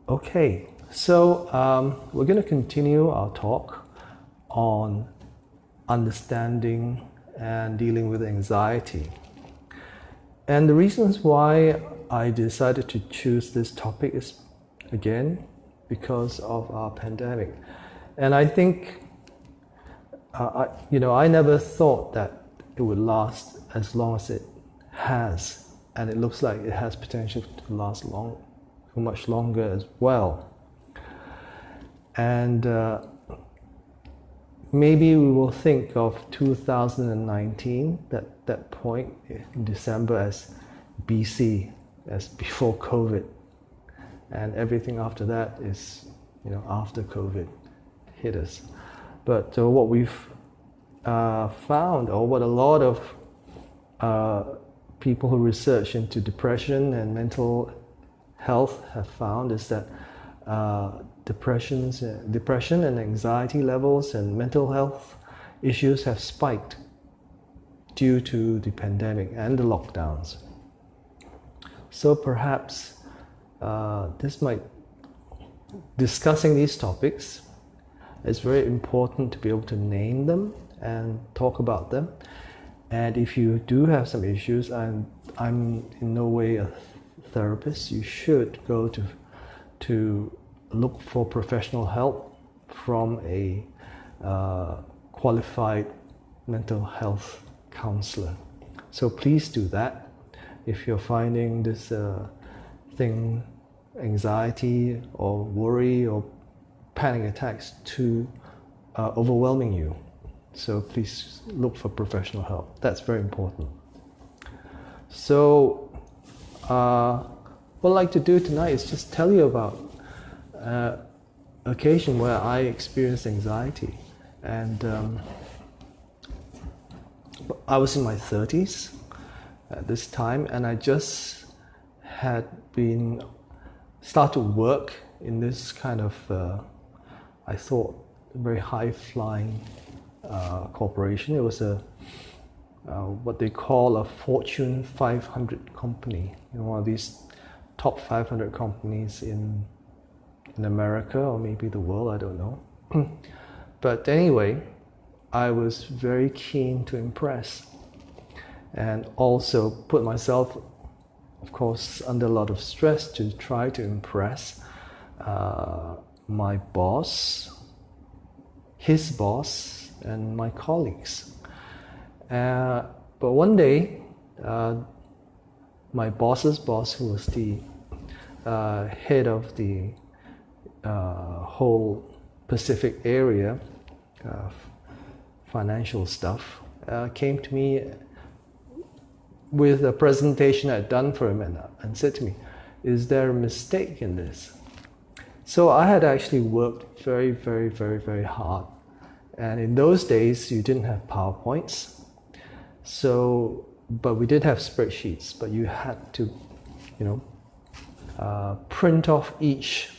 Okay, so we're going to continue our talk on understanding and dealing with anxiety. And the reasons why I decided to choose this topic is, again, because of our pandemic. And I think, I never thought that it would last as long as it has. And it looks like it has potential to last much longer as well. And maybe we will think of 2019, that point in December, as BC, as before COVID. And everything after that is, after COVID hit us. But what we've found, or what a lot of people who research into depression and mental health have found, is that depression and anxiety levels and mental health issues have spiked due to the pandemic and the lockdowns. So perhaps discussing these topics, it's very important to be able to name them and talk about them. And if you do have some issues, I'm in no way a therapist, you should go to look for professional help from a qualified mental health counselor. So please do that. If you're finding this thing, anxiety or worry or panic attacks, too overwhelming you, so please look for professional help. That's very important. So what I'd like to do tonight is just tell you about occasion where I experienced anxiety. And I was in my 30s at this time, and I just had started to work in this kind of, I thought, very high-flying corporation. It was what they call a Fortune 500 company, one of these top 500 companies in America, or maybe the world, I don't know. But anyway, I was very keen to impress, and also put myself, of course, under a lot of stress to try to impress my boss, his boss, and my colleagues. But one day, my boss's boss, who was the head of the whole Pacific area, financial stuff, came to me with a presentation I'd done for him and said to me, "Is there a mistake in this?" So I had actually worked very, very, very, very hard. And in those days, you didn't have PowerPoints. But we did have spreadsheets, but you had to, print off each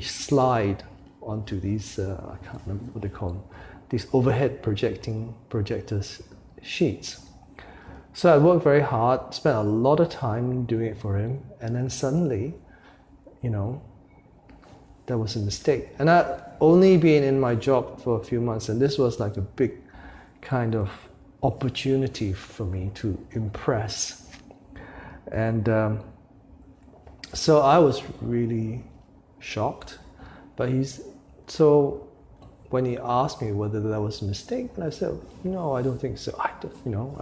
slide onto these, I can't remember what they call them, these overhead projectors sheets. So I worked very hard, spent a lot of time doing it for him, and then suddenly, there was a mistake. And I'd only been in my job for a few months, and this was like a big kind of opportunity for me to impress. And so I was really shocked. But so when he asked me whether there was a mistake, and I said, "No, I don't think so." I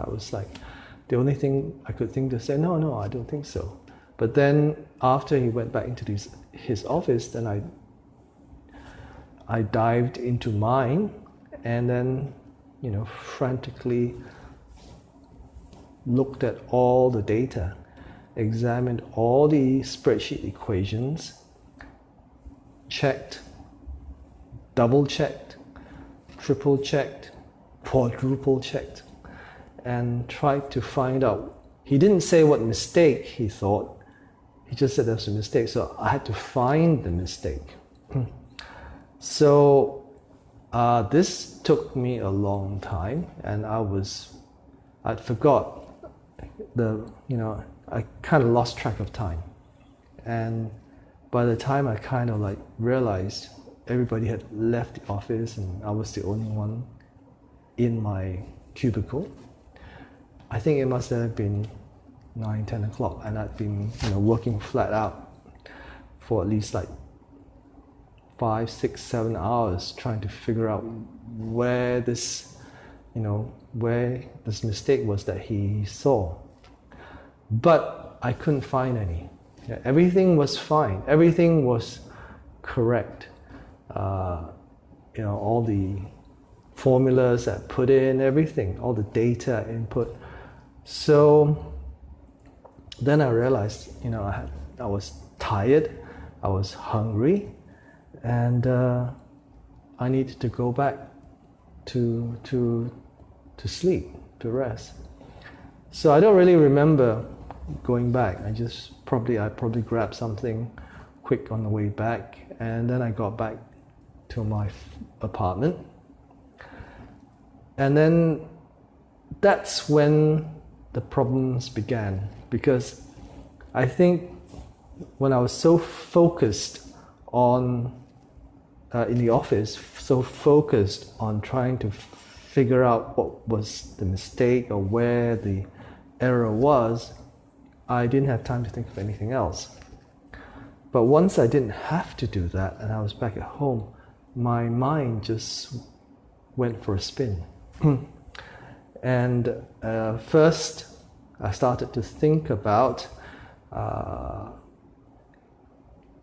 was like, the only thing I could think to say, no, I don't think so. But then after he went back into his office, then I dived into mine, and then frantically looked at all the data, examined all the spreadsheet equations, checked, double-checked, triple-checked, quadruple-checked, and tried to find out. He didn't say what mistake he thought, he just said there was a mistake, so I had to find the mistake. So this took me a long time, and I'd forgot I kind of lost track of time. And by the time I kind of like realized everybody had left the office and I was the only one in my cubicle, I think it must have been 9, 10 o'clock, and I'd been, working flat out for at least like 5, 6, 7 hours trying to figure out where this mistake was that he saw. But I couldn't find any. Yeah, everything was fine. Everything was correct. All the formulas that put in, everything, all the data input. So then I realized, I was tired, I was hungry, and I needed to go back to sleep, to rest. So I don't really remember going back. I probably grabbed something quick on the way back, and then I got back to my apartment. And then that's when the problems began, because I think when I was so focused on in the office, so focused on trying to figure out what was the mistake or where the error was, I didn't have time to think of anything else. But once I didn't have to do that and I was back at home, my mind just went for a spin. And first I started to think about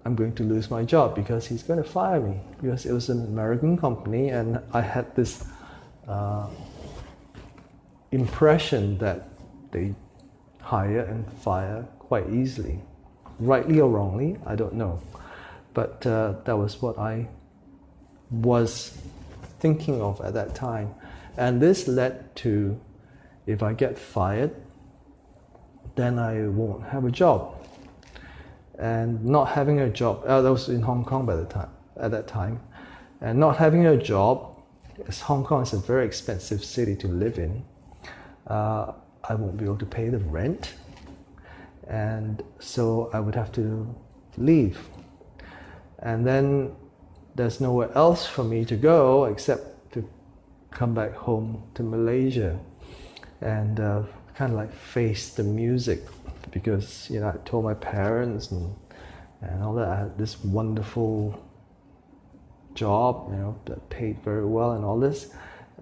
I'm going to lose my job because he's going to fire me, because it was an American company and I had this impression that they hire and fire quite easily. Rightly or wrongly, I don't know. But that was what I was thinking of at that time. And this led to, if I get fired, then I won't have a job. And not having a job, that was in Hong Kong at that time, and not having a job, as Hong Kong is a very expensive city to live in, I won't be able to pay the rent, and so I would have to leave. And then there's nowhere else for me to go except to come back home to Malaysia and kind of like face the music, because I told my parents and all that I had this wonderful job, that paid very well and all this,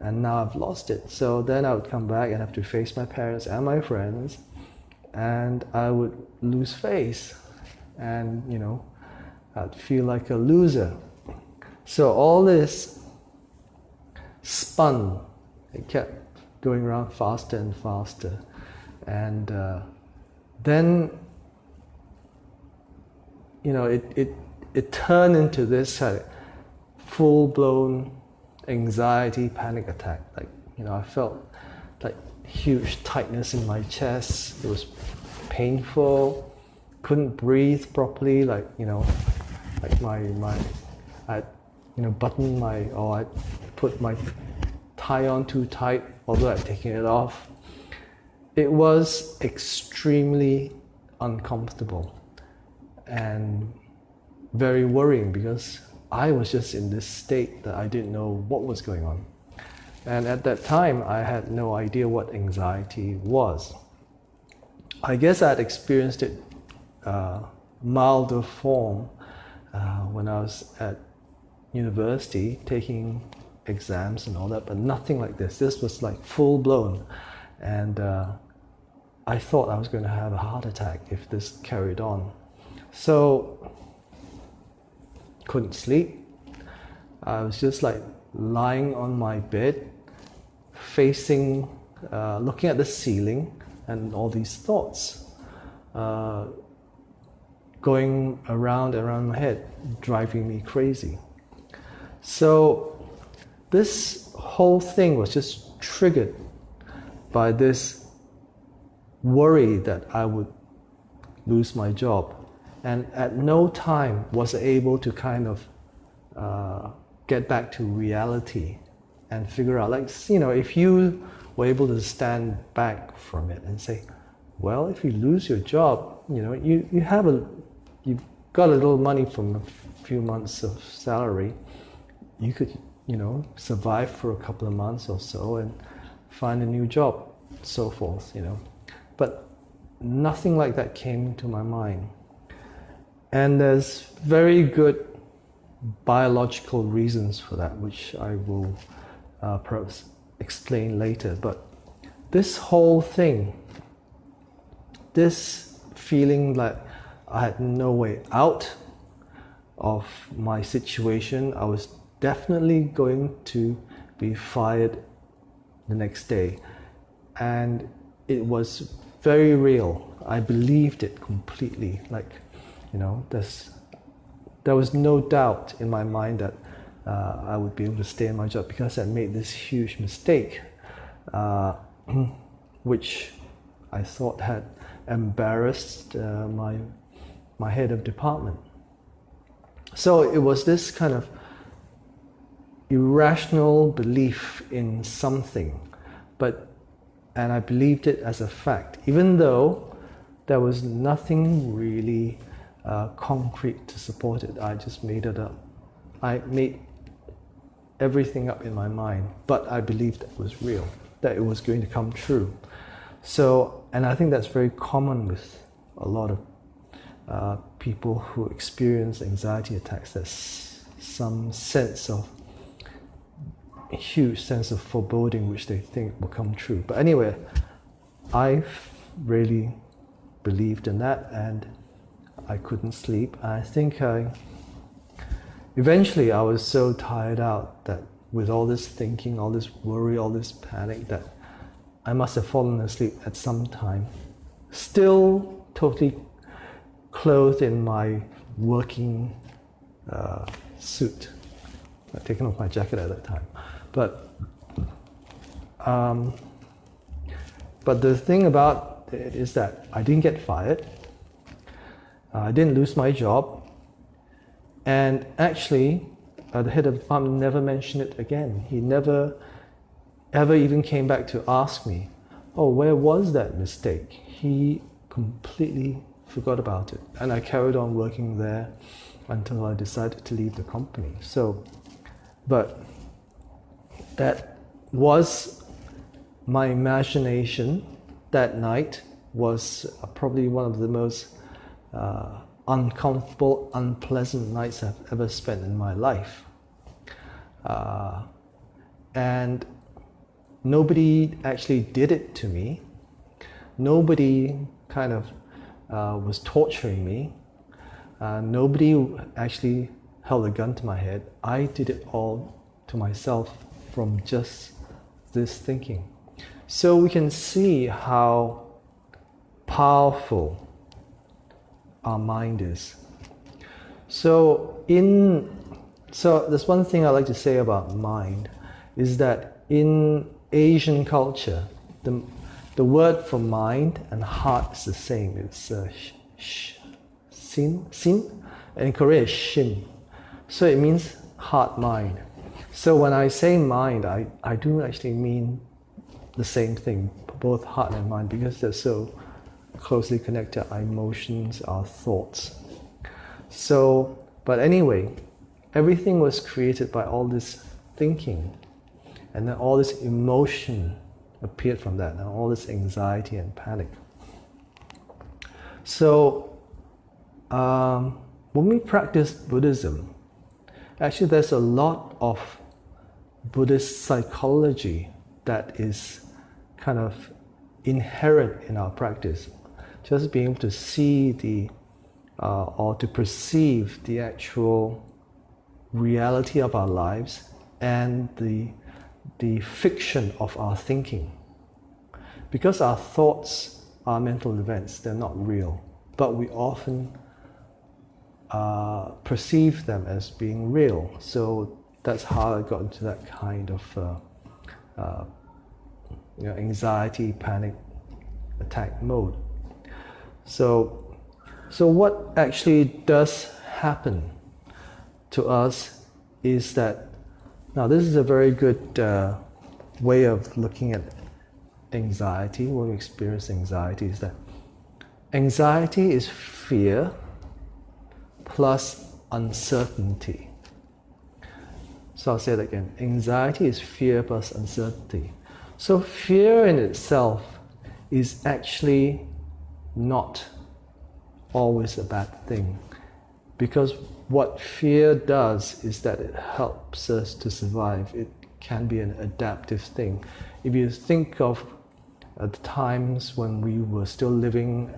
and now I've lost it. So then I would come back and have to face my parents and my friends, and I would lose face, and I'd feel like a loser. So all this spun, it kept going around faster and faster, and then it turned into this full-blown anxiety panic attack. Like I felt like huge tightness in my chest. It was painful. Couldn't breathe properly. Like I put my tie on too tight, although I'd taken it off. It was extremely uncomfortable and very worrying, because I was just in this state that I didn't know what was going on. And at that time, I had no idea what anxiety was. I guess I'd experienced it milder form when I was at university taking exams and all that, but nothing like this. This was like full blown, and I thought I was going to have a heart attack if this carried on. So couldn't sleep. I was just like lying on my bed, facing, looking at the ceiling, and all these thoughts going around and around my head, driving me crazy. So this whole thing was just triggered by this worry that I would lose my job, and at no time was I able to kind of get back to reality and figure out, like, if you were able to stand back from it and say, well, if you lose your job, you have a you've got a little money from a few months of salary, you could, survive for a couple of months or so and find a new job, so forth, But nothing like that came into my mind. And there's very good biological reasons for that, which I will perhaps explain later. But this whole thing, this feeling like I had no way out of my situation, I was definitely going to be fired the next day. And it was very real. I believed it completely. There was no doubt in my mind that I would be able to stay in my job because I made this huge mistake, which I thought had embarrassed my head of department. So it was this kind of irrational belief in something, and I believed it as a fact, even though there was nothing really concrete to support it. I just made it up. I made everything up in my mind, but I believed it was real, that it was going to come true. So, and I think that's very common with a lot of people who experience anxiety attacks. There's some huge sense of foreboding which they think will come true. But anyway, I really believed in that, and I couldn't sleep. I think eventually I was so tired out that with all this thinking, all this worry, all this panic, that I must have fallen asleep at some time, still totally clothed in my working suit. I'd taken off my jacket at that time. But the thing about it is that I didn't get fired. I didn't lose my job. And actually, the head of the department never mentioned it again. He never ever even came back to ask me, oh, where was that mistake? He completely forgot about it. And I carried on working there until I decided to leave the company. But that was my imagination. That night was probably one of the most uncomfortable, unpleasant nights I've ever spent in my life. And nobody actually did it to me. Nobody kind of was torturing me. Nobody actually held a gun to my head. I did it all to myself from just this thinking. So we can see how powerful our mind is. So there's one thing I like to say about mind, is that in Asian culture, the word for mind and heart is the same. It's sin, and in Korea it's shin. So it means heart, mind. So when I say mind, I do actually mean the same thing, both heart and mind, because they're so closely connected, our emotions, our thoughts. So, but anyway, everything was created by all this thinking, and then all this emotion appeared from that, and all this anxiety and panic. So, when we practice Buddhism, actually there's a lot of Buddhist psychology that is kind of inherent in our practice. Just being able to see or to perceive the actual reality of our lives and the fiction of our thinking. Because our thoughts are mental events, they're not real, but we often perceive them as being real. So that's how I got into that kind of anxiety, panic attack mode. So what actually does happen to us is that, now this is a very good way of looking at anxiety, when we experience anxiety, is that anxiety is fear plus uncertainty. So I'll say that again. Anxiety is fear plus uncertainty. So fear in itself is actually not always a bad thing, because what fear does is that it helps us to survive. It can be an adaptive thing. If you think of the times when we were still living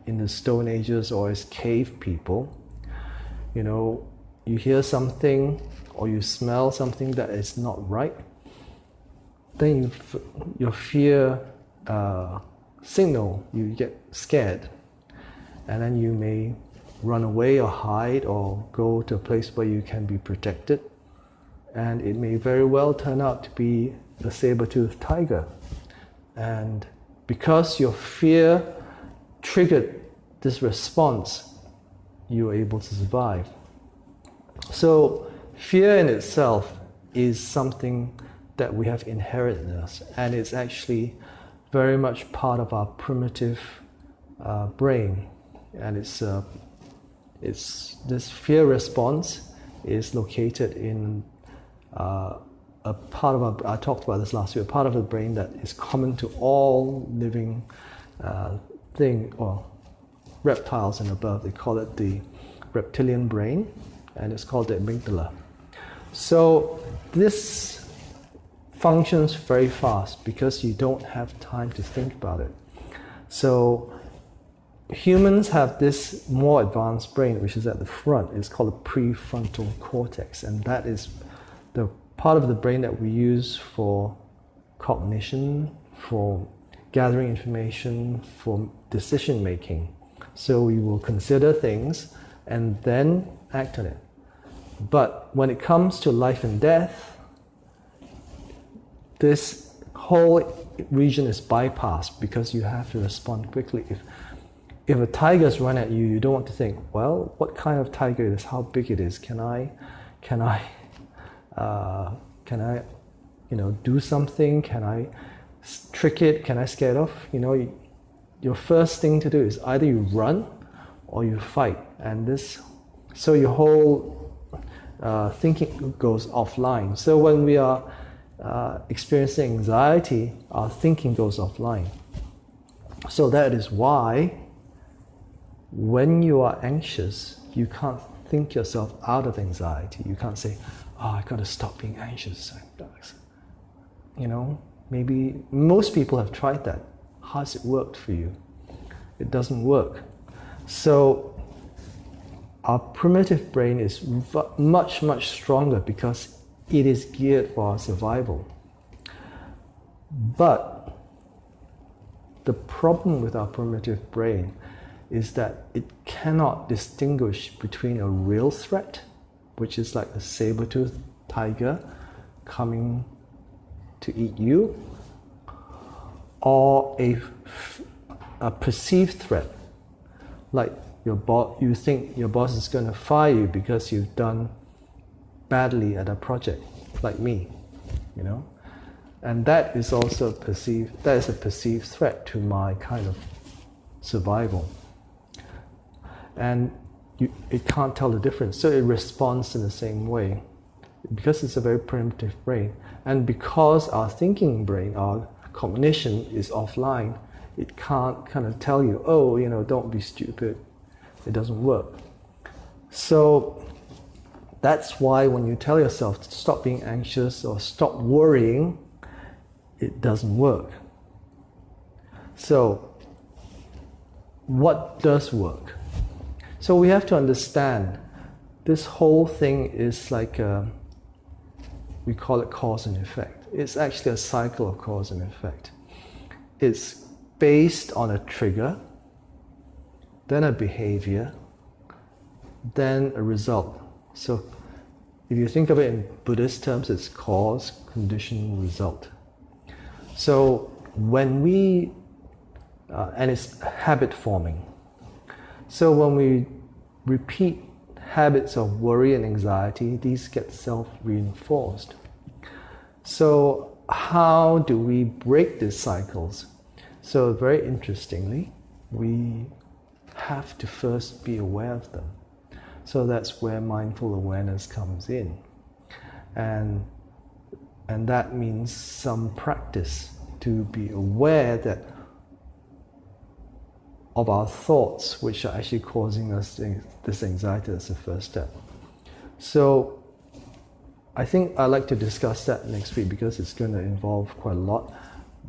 in the Stone Ages or as cave people, you know, you hear something or you smell something that is not right, then your fear signal, you get scared, and then you may run away or hide or go to a place where you can be protected, and it may very well turn out to be a saber-toothed tiger. And because your fear triggered this response, you were able to survive. So fear in itself is something that we have inherent in us, and it's actually very much part of our primitive brain. And it's this fear response is located in a part of I talked about this last week, a part of the brain that is common to all living reptiles and above. They call it the reptilian brain, and it's called the amygdala. So this functions very fast because you don't have time to think about it. So humans have this more advanced brain, which is at the front. It's called the prefrontal cortex, and that is the part of the brain that we use for cognition, for gathering information, for decision making. So we will consider things and then act on it. But when it comes to life and death, this whole region is bypassed because you have to respond quickly. If a tiger's run at you, you don't want to think, well, what kind of tiger it is, how big it is, can I do something? Can I trick it? Can I scare it off? Your first thing to do is either you run or you fight, so your whole thinking goes offline. So when we are experiencing anxiety, our thinking goes offline. So that is why when you are anxious, you can't think yourself out of anxiety. You can't say, oh, I got to stop being anxious. Maybe most people have tried that. How's it worked for you? It doesn't work. So our primitive brain is much, much stronger because it is geared for our survival. But the problem with our primitive brain is that it cannot distinguish between a real threat, which is like a saber-toothed tiger coming to eat you, or a perceived threat, like you think your boss is going to fire you because you've done badly at a project, like me, and that is also a perceived threat to my kind of survival, and it can't tell the difference, so it responds in the same way because it's a very primitive brain. And because our thinking brain, our cognition is offline, it can't kind of tell you, don't be stupid. It doesn't work. So that's why when you tell yourself to stop being anxious or stop worrying, it doesn't work. So what does work? So we have to understand this whole thing is like we call it cause and effect. It's actually a cycle of cause and effect. It's based on a trigger, then a behavior, then a result. So if you think of it in Buddhist terms, it's cause, condition, result. So when we, and it's habit forming. So when we repeat habits of worry and anxiety, these get self-reinforced. So how do we break these cycles? So very interestingly, we have to first be aware of them. So that's where mindful awareness comes in. And that means some practice to be aware that of our thoughts, which are actually causing us this anxiety. That's the first step. So I think I'd like to discuss that next week because it's going to involve quite a lot.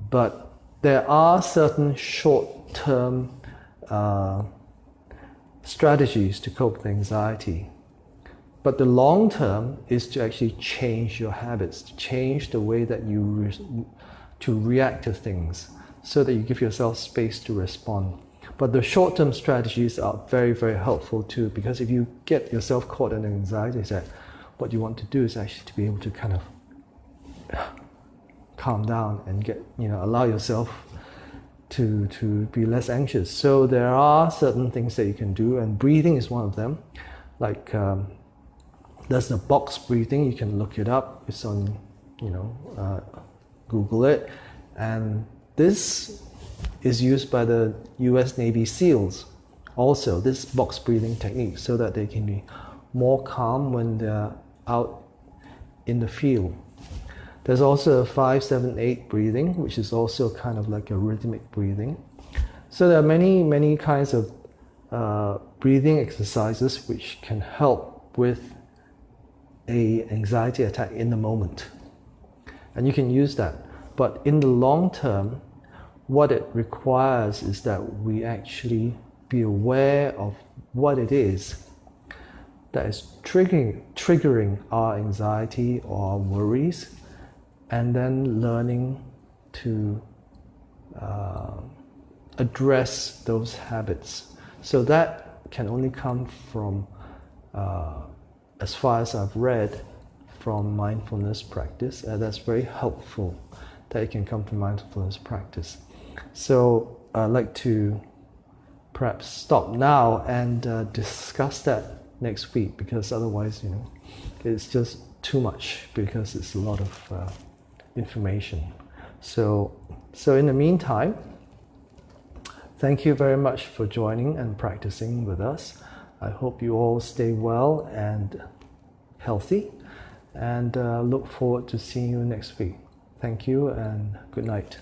But there are certain short-term strategies to cope with anxiety. But the long term is to actually change your habits, to change the way that you to react to things so that you give yourself space to respond. But the short-term strategies are very, very helpful too, because if you get yourself caught in anxiety attack, what you want to do is actually to be able to kind of calm down and allow yourself to be less anxious. So there are certain things that you can do, and breathing is one of them. Like there's the box breathing. You can look it up. It's on, Google it, and this is used by the US Navy SEALs also, this box breathing technique, so that they can be more calm when they're out in the field. There's also a 5-7-8 breathing, which is also kind of like a rhythmic breathing. So there are many, many kinds of breathing exercises which can help with an anxiety attack in the moment. And you can use that. But in the long term, what it requires is that we actually be aware of what it is that is triggering our anxiety or our worries, and then learning to address those habits. So that can only come from, as far as I've read, from mindfulness practice. That's very helpful that it can come from mindfulness practice. So I'd like to perhaps stop now and discuss that next week, because otherwise, it's just too much, because it's a lot of information. So in the meantime, thank you very much for joining and practicing with us. I hope you all stay well and healthy, and look forward to seeing you next week. Thank you and good night.